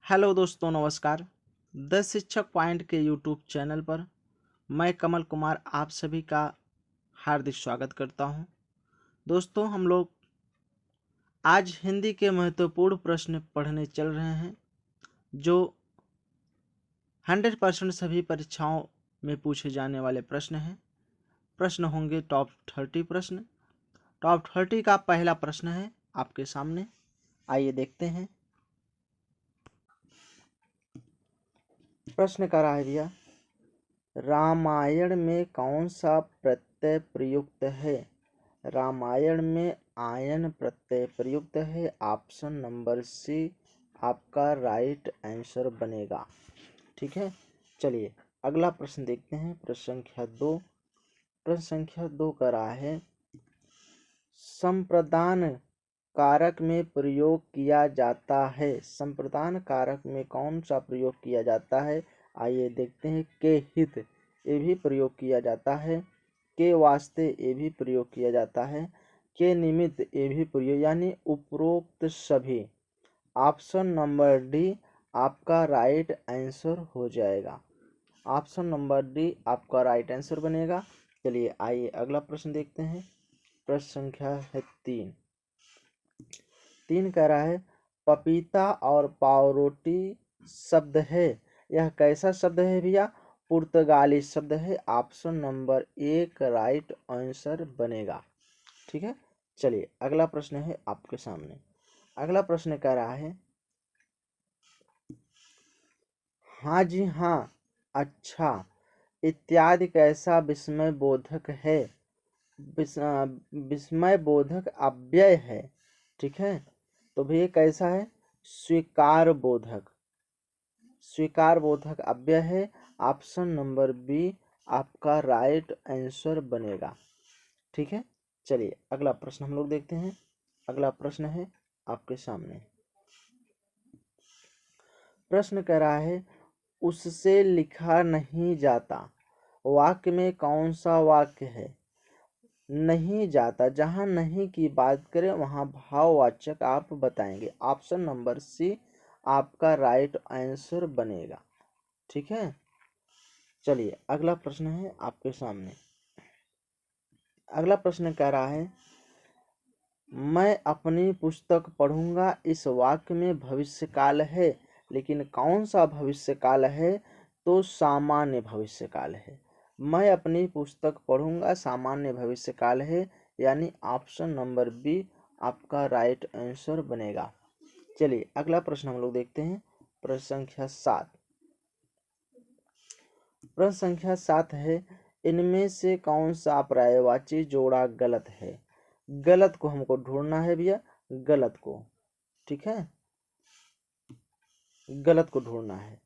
Hello दोस्तों, नमस्कार। The शिक्षक पॉइंट के यूट्यूब चैनल पर मैं कमल कुमार आप सभी का हार्दिक स्वागत करता हूं। दोस्तों, हम लोग आज हिंदी के महत्वपूर्ण प्रश्न पढ़ने चल रहे हैं जो 100% सभी परीक्षाओं में पूछे जाने वाले प्रश्न हैं। प्रश्न होंगे टॉप 30 प्रश्न। टॉप 30 का पहला प्रश्न है आपके सामने, आइए देखते हैं। प्रश्न कर रहा है भैया, रामायण में कौन सा प्रत्यय प्रयुक्त है? रामायण में आयन प्रत्यय प्रयुक्त है। ऑप्शन नंबर सी आपका राइट आंसर बनेगा। ठीक है, चलिए अगला प्रश्न देखते हैं। प्रश्न संख्या 2। प्रश्न संख्या 2 का रहा है, संप्रदान कारक में प्रयोग किया जाता है। संप्रदान कारक में कौन सा प्रयोग किया जाता है? आइए देखते हैं। के हित ये भी प्रयोग किया जाता है, के वास्ते ये भी प्रयोग किया जाता है, के निमित्त ये भी प्रयोग, यानी उपरोक्त सभी। ऑप्शन नंबर डी आपका राइट आंसर हो जाएगा। ऑप्शन नंबर डी आपका राइट आंसर बनेगा। चलिए आइए अगला प्रश्न देखते हैं। प्रश्न संख्या है 3 कह रहा है, पपीता और पावरोटी शब्द है, यह कैसा शब्द है भैया? पुर्तगाली शब्द है। ऑप्शन नंबर 1 राइट आंसर बनेगा। ठीक है, चलिए अगला प्रश्न है आपके सामने। अगला प्रश्न कह रहा है, हाँ जी हाँ, अच्छा इत्यादि कैसा विस्मय बोधक है? विस्मय बोधक अव्यय है। ठीक है, तो भैया कैसा है? स्वीकार बोधक। स्वीकार बोधक अव्यय है। ऑप्शन नंबर बी आपका राइट आंसर बनेगा। ठीक है, चलिए अगला प्रश्न हम लोग देखते हैं। अगला प्रश्न है आपके सामने। प्रश्न कह रहा है, उससे लिखा नहीं जाता। वाक्य में कौन सा वाक्य है? नहीं जाता, जहां नहीं की बात करें वहां भाववाचक आप बताएंगे। ऑप्शन नंबर सी आपका राइट आंसर बनेगा। ठीक है, चलिए अगला प्रश्न है आपके सामने। अगला प्रश्न कह रहा है, मैं अपनी पुस्तक पढ़ूंगा। इस वाक्य में भविष्यकाल है, लेकिन कौन सा भविष्यकाल है? तो सामान्य भविष्यकाल है। मैं अपनी पुस्तक पढ़ूंगा सामान्य भविष्यकाल है, यानी ऑप्शन नंबर बी आपका राइट आंसर बनेगा। चलिए अगला प्रश्न हम लोग देखते हैं। प्रश्न संख्या 7। प्रश्न संख्या 7 है, इनमें से कौन सा पर्यायवाची जोड़ा गलत है? गलत को हमको ढूंढना है भैया, गलत को। ठीक है, गलत को ढूंढना है।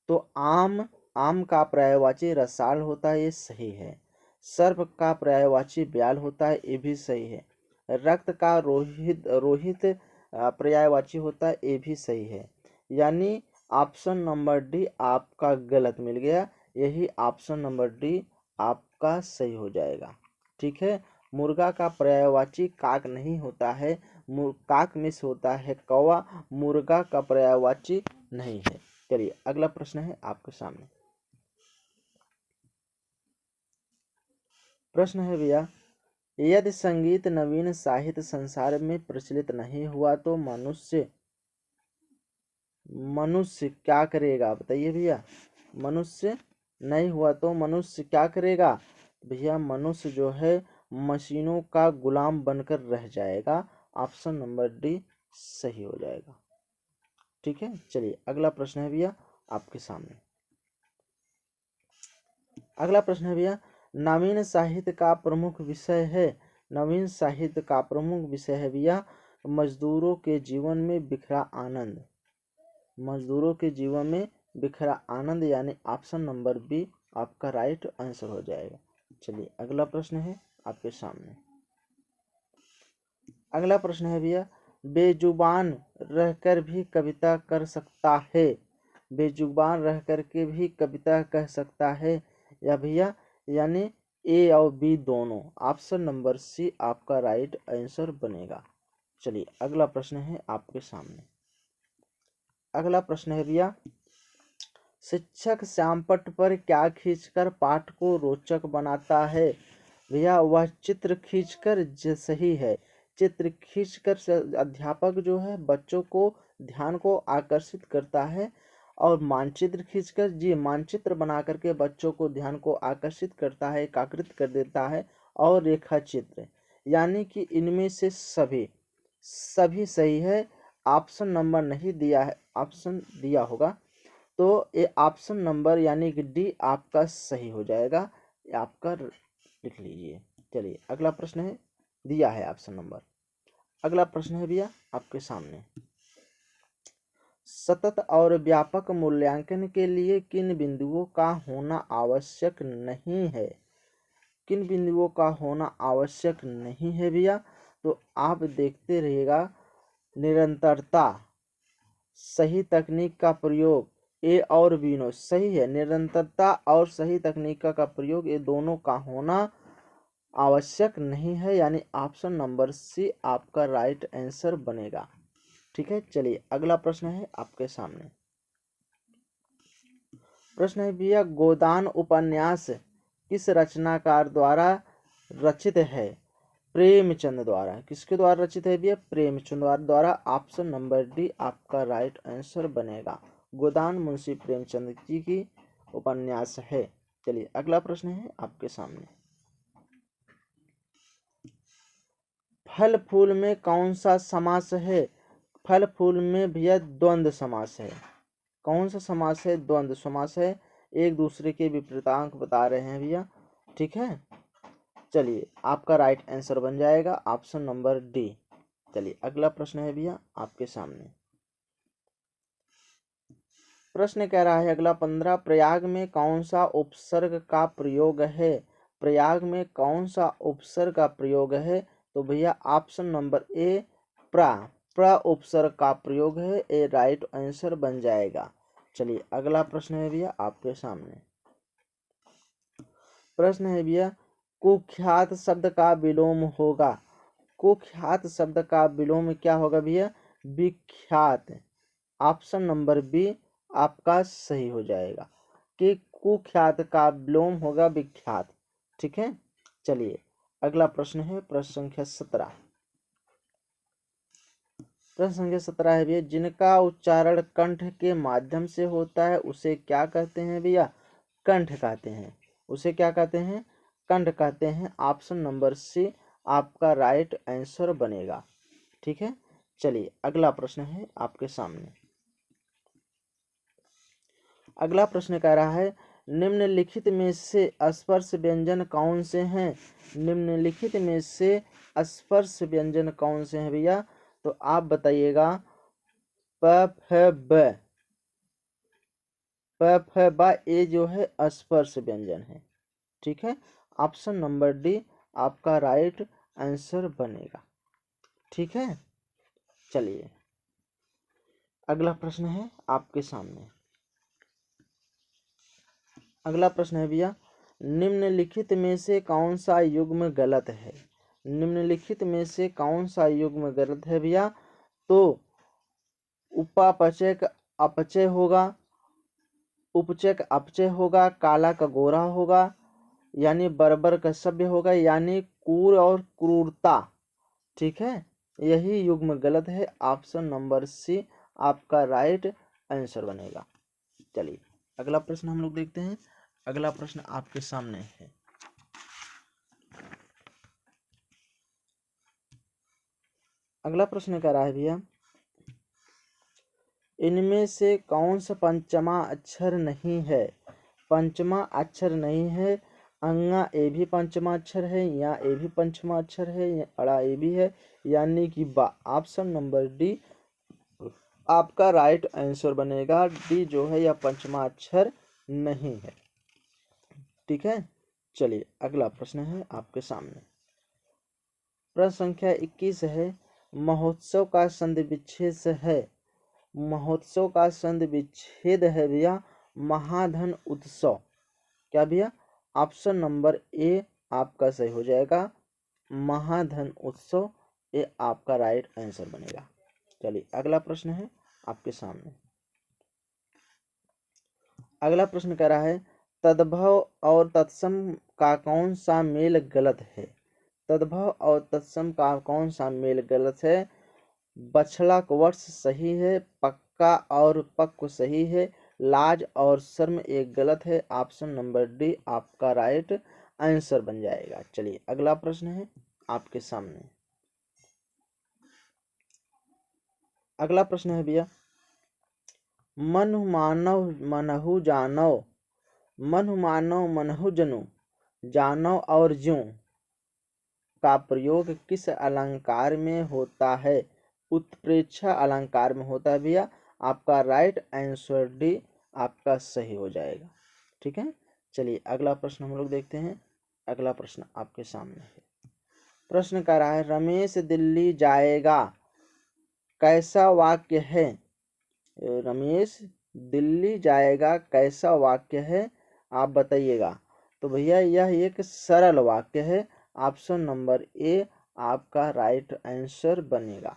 तो आम, आम का पर्यायवाची रसाल होता है, ये सही है। सर्प का पर्यायवाची ब्याल होता है, ये भी सही है। रक्त का रोहित रोहित पर्यायवाची होता है, ये भी सही है। यानी ऑप्शन नंबर डी आपका गलत मिल गया। यही ऑप्शन नंबर डी आपका सही हो जाएगा। ठीक है, मुर्गा का पर्यायवाची काक नहीं होता है, काक मिस होता है कौवा, मुर्गा का पर्यायवाची नहीं है। चलिए अगला प्रश्न है आपके सामने। प्रश्न है भैया, यदि संगीत नवीन साहित्य संसार में प्रचलित नहीं हुआ तो मनुष्य मनुष्य क्या करेगा? बताइए भैया, मनुष्य नहीं हुआ तो मनुष्य क्या करेगा? भैया मनुष्य जो है मशीनों का गुलाम बनकर रह जाएगा। ऑप्शन नंबर डी सही हो जाएगा। ठीक है, चलिए अगला प्रश्न है भैया आपके सामने। अगला प्रश्न है भैया, नवीन साहित्य का प्रमुख विषय है। नवीन साहित्य का प्रमुख विषय है भैया मजदूरों के जीवन में बिखरा आनंद। मजदूरों के जीवन में बिखरा आनंद, यानी ऑप्शन नंबर बी आपका राइट आंसर हो जाएगा। चलिए अगला प्रश्न है आपके सामने। अगला प्रश्न है भैया, बेजुबान रहकर भी कविता कर सकता है। बेजुबान रह करके भी कविता कह सकता है या भैया, यानी ए और बी दोनों। ऑप्शन नंबर सी आपका राइट आंसर बनेगा। चलिए अगला प्रश्न है आपके सामने। अगला प्रश्न है भैया, शिक्षक श्यामपट्ट पर क्या खींचकर पाठ को रोचक बनाता है? भैया वह चित्र खींचकर सही है। चित्र खींचकर से अध्यापक जो है बच्चों को ध्यान को आकर्षित करता है, और मानचित्र खींचकर जी मानचित्र बना करके बच्चों को ध्यान को आकर्षित करता है, एकाग्रित कर देता है। और रेखा चित्र, यानी कि इनमें से सभी सभी सही है। ऑप्शन नंबर नहीं दिया है, ऑप्शन दिया होगा तो ये ऑप्शन नंबर यानी कि डी आपका सही हो जाएगा, ये आपका लिख लीजिए। चलिए अगला प्रश्न है, दिया है ऑप्शन नंबर। अगला प्रश्न है भैया आपके सामने, सतत और व्यापक मूल्यांकन के लिए किन बिंदुओं का होना आवश्यक नहीं है? किन बिंदुओं का होना आवश्यक नहीं है भैया? तो आप देखते रहिएगा, निरंतरता, सही तकनीक का प्रयोग, ए और बी नो सही है। निरंतरता और सही तकनीक का प्रयोग ये दोनों का होना आवश्यक नहीं है, यानी ऑप्शन नंबर सी आपका राइट आंसर बनेगा। ठीक है, चलिए अगला प्रश्न है आपके सामने। प्रश्न है भैया, गोदान उपन्यास किस रचनाकार द्वारा रचित है? प्रेमचंद द्वारा। किसके द्वारा रचित है भैया? प्रेमचंद द्वारा। ऑप्शन नंबर डी आपका राइट आंसर बनेगा। गोदान मुंशी प्रेमचंद जी की उपन्यास है। चलिए अगला प्रश्न है आपके सामने, फल फूल में कौन सा समास है? फल फूल में भैया द्वंद्व समास है। कौन सा समास है? द्वंद्व समास है। एक दूसरे के विपरीतांक बता रहे हैं भैया। ठीक है, चलिए आपका राइट आंसर बन जाएगा ऑप्शन नंबर डी। चलिए अगला प्रश्न है भैया आपके सामने। प्रश्न कह रहा है अगला 15, प्रयाग में कौन सा उपसर्ग का प्रयोग है? प्रयाग में कौन सा उपसर्ग का प्रयोग है? तो भैया ऑप्शन नंबर ए प्र उपसर्ग का प्रयोग है, ए राइट आंसर बन जाएगा। चलिए अगला प्रश्न है भैया आपके सामने। प्रश्न है भैया, कुख्यात शब्द का विलोम होगा। कुख्यात शब्द का विलोम क्या होगा भैया? विख्यात। ऑप्शन नंबर बी आपका सही हो जाएगा कि कुख्यात का विलोम होगा विख्यात। ठीक है, चलिए अगला प्रश्न है प्रश्न संख्या 17। प्रश्न संख्या 17 है भैया, जिनका उच्चारण कंठ के माध्यम से होता है उसे क्या कहते हैं भैया? कंठ कहते हैं। उसे क्या कहते हैं? कंठ कहते हैं। ऑप्शन नंबर सी आपका राइट आंसर बनेगा। ठीक है, चलिए अगला प्रश्न है आपके सामने। अगला प्रश्न कह रहा है, निम्नलिखित में से स्पर्श व्यंजन कौन से हैं? निम्नलिखित में से स्पर्श व्यंजन कौन से हैं भैया? तो आप बताइएगा। प फ ब, प फ ब ये जो है स्पर्श व्यंजन है। ठीक है, ऑप्शन नंबर डी आपका राइट आंसर बनेगा। ठीक है, चलिए अगला प्रश्न है आपके सामने। अगला प्रश्न है भैया, निम्नलिखित में से कौन सा युग्म गलत है? निम्नलिखित में से कौन सा युग्म गलत है भैया? तो उपापचय का अपचय होगा, उपचय का अपचय होगा, काला का गोरा होगा, यानी बर्बर का सभ्य होगा, यानी क्रूर और क्रूरता। ठीक है, यही युग्म गलत है। ऑप्शन नंबर सी आपका राइट आंसर बनेगा। चलिए अगला प्रश्न हम लोग देखते हैं। अगला प्रश्न आपके सामने है। अगला प्रश्न कह रहा है भैया, इनमें से कौन सा पंचमा अक्षर नहीं है? पंचमा अक्षर नहीं है। अंगा ए भी पंचमा अक्षर है, या ए भी पंचमा अक्षर है, या अड़ा ए भी है, यानी कि बा। ऑप्शन नंबर डी आपका राइट आंसर बनेगा। डी जो है यह पंचमा अक्षर नहीं है। ठीक है, चलिए अगला प्रश्न है आपके सामने। प्रश्न संख्या 21 है, महोत्सव का संधि विच्छेद है। महोत्सव का संधि विच्छेद है भैया महाधन उत्सव। क्या भैया? ऑप्शन नंबर ए आपका सही हो जाएगा, महाधन उत्सव, ये आपका राइट आंसर बनेगा। चलिए अगला प्रश्न है आपके सामने। अगला प्रश्न कह रहा है तद्भव और तत्सम का कौन सा मेल गलत है। तद्भव और तत्सम का कौन सा मेल गलत है। बछड़ा वर्ष सही है, पक्का और पक्व सही है, लाज और शर्म एक गलत है। ऑप्शन नंबर डी आपका राइट आंसर बन जाएगा। चलिए अगला प्रश्न है आपके सामने। अगला प्रश्न है भैया मनु मानव मनहु जानव, मनु मानव मनहु जनु, जानव और ज्यों का प्रयोग किस अलंकार में होता है। उत्प्रेक्षा अलंकार में होता है भैया। आपका राइट आंसर डी आपका सही हो जाएगा। ठीक है, चलिए अगला प्रश्न हम लोग देखते हैं। अगला प्रश्न आपके सामने है। प्रश्न कह रहा है रमेश दिल्ली जाएगा कैसा वाक्य है। रमेश दिल्ली जाएगा कैसा वाक्य है आप बताइएगा। तो भैया यह एक सरल वाक्य है। ऑप्शन नंबर ए आपका राइट आंसर बनेगा।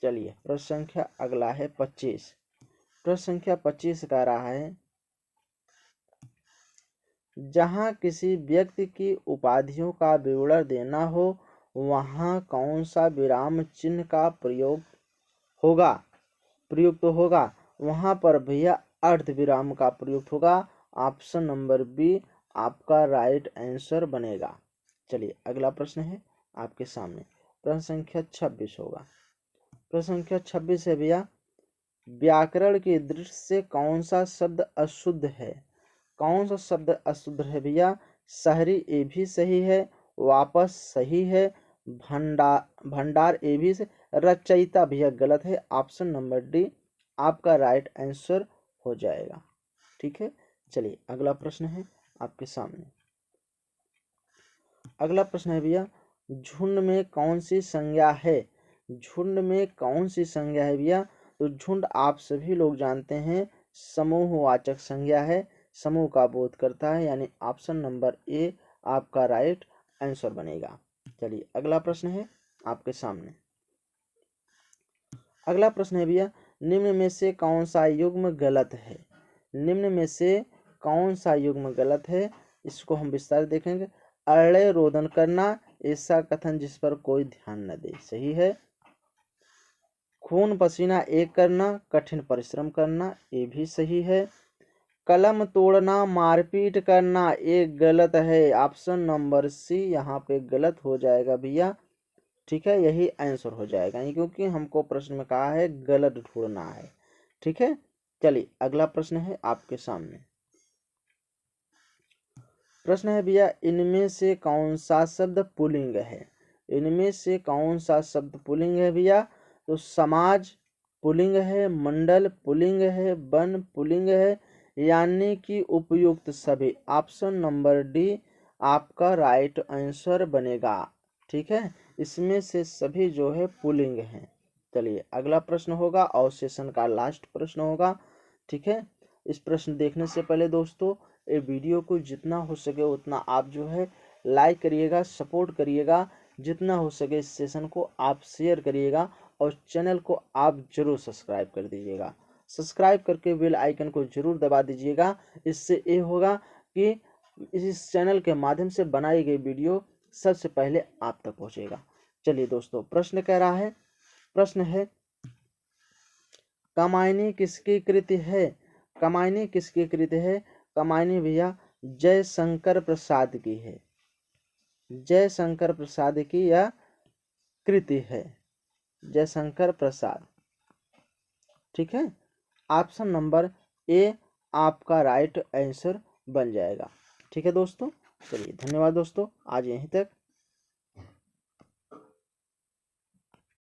चलिए प्रश्न संख्या अगला है 25। प्रश्न संख्या 25 कह रहा है जहाँ किसी व्यक्ति की उपाधियों का विवरण देना हो वहाँ कौन सा विराम चिन्ह का प्रयुक्त होगा। वहाँ पर भैया अर्ध विराम का प्रयुक्त होगा। ऑप्शन नंबर बी आपका राइट आंसर बनेगा। चलिए अगला प्रश्न है आपके सामने। प्रश्न संख्या 26 होगा। प्रश्न संख्या 26 है भैया व्याकरण की दृष्टि से कौन सा शब्द अशुद्ध है। कौन सा शब्द अशुद्ध है भैया। शहरी ये भी सही है, वापस सही है, भंडार ये भी से, रचयिता भैया गलत है। ऑप्शन नंबर डी आपका राइट आंसर हो जाएगा। ठीक है, चलिए अगला प्रश्न है आपके सामने। अगला प्रश्न है भैया झुंड में कौन सी संज्ञा है। झुंड में कौन सी संज्ञा है भैया। तो झुंड आप सभी लोग जानते हैं समूहवाचक संज्ञा है, समूह का बोध करता है, यानी ऑप्शन नंबर ए आपका राइट आंसर बनेगा। चलिए अगला प्रश्न है आपके सामने। अगला प्रश्न है भैया निम्न में से कौन सा युग्म गलत है। निम्न में से कौन सा युग्म गलत है इसको हम विस्तार देखेंगे। अरण्य रोदन करना ऐसा कथन जिस पर कोई ध्यान न दे सही है। खून पसीना एक करना कठिन परिश्रम करना ये भी सही है। कलम तोड़ना मारपीट करना एक गलत है। ऑप्शन नंबर सी यहाँ पे गलत हो जाएगा भैया। ठीक है, यही आंसर हो जाएगा क्योंकि हमको प्रश्न में कहा है गलत ढूंढना है। ठीक है, चलिए अगला प्रश्न है आपके सामने। प्रश्न है भैया इनमें से कौन सा शब्द पुल्लिंग है। इनमें से कौन सा शब्द पुल्लिंग है भैया। तो समाज पुल्लिंग है, मंडल पुल्लिंग है, वन पुल्लिंग है, यानी कि उपयुक्त सभी। ऑप्शन नंबर डी आपका राइट आंसर बनेगा। ठीक है, इसमें से सभी जो है पुल्लिंग हैं। चलिए अगला प्रश्न होगा और सेशन का लास्ट प्रश्न होगा। ठीक है, इस प्रश्न देखने से पहले दोस्तों ये वीडियो को जितना हो सके उतना आप जो है लाइक करिएगा, सपोर्ट करिएगा। जितना हो सके इस सेशन को आप शेयर करिएगा और चैनल को आप जरूर सब्सक्राइब कर दीजिएगा। सब्सक्राइब करके बेल आइकन को जरूर दबा दीजिएगा। इससे ये होगा कि इस चैनल के माध्यम से बनाई गई वीडियो सबसे पहले आप तक पहुंचेगा। चलिए दोस्तों प्रश्न कह रहा है, प्रश्न है कामायनी किसकी कृति है। कामायनी किसकी कृति है। कामायनी भैया जयशंकर प्रसाद की है। जयशंकर प्रसाद की यह कृति है, जयशंकर प्रसाद। ठीक है, ऑप्शन नंबर ए आपका राइट आंसर बन जाएगा। ठीक है दोस्तों, चलिए धन्यवाद दोस्तों, आज यहीं तक।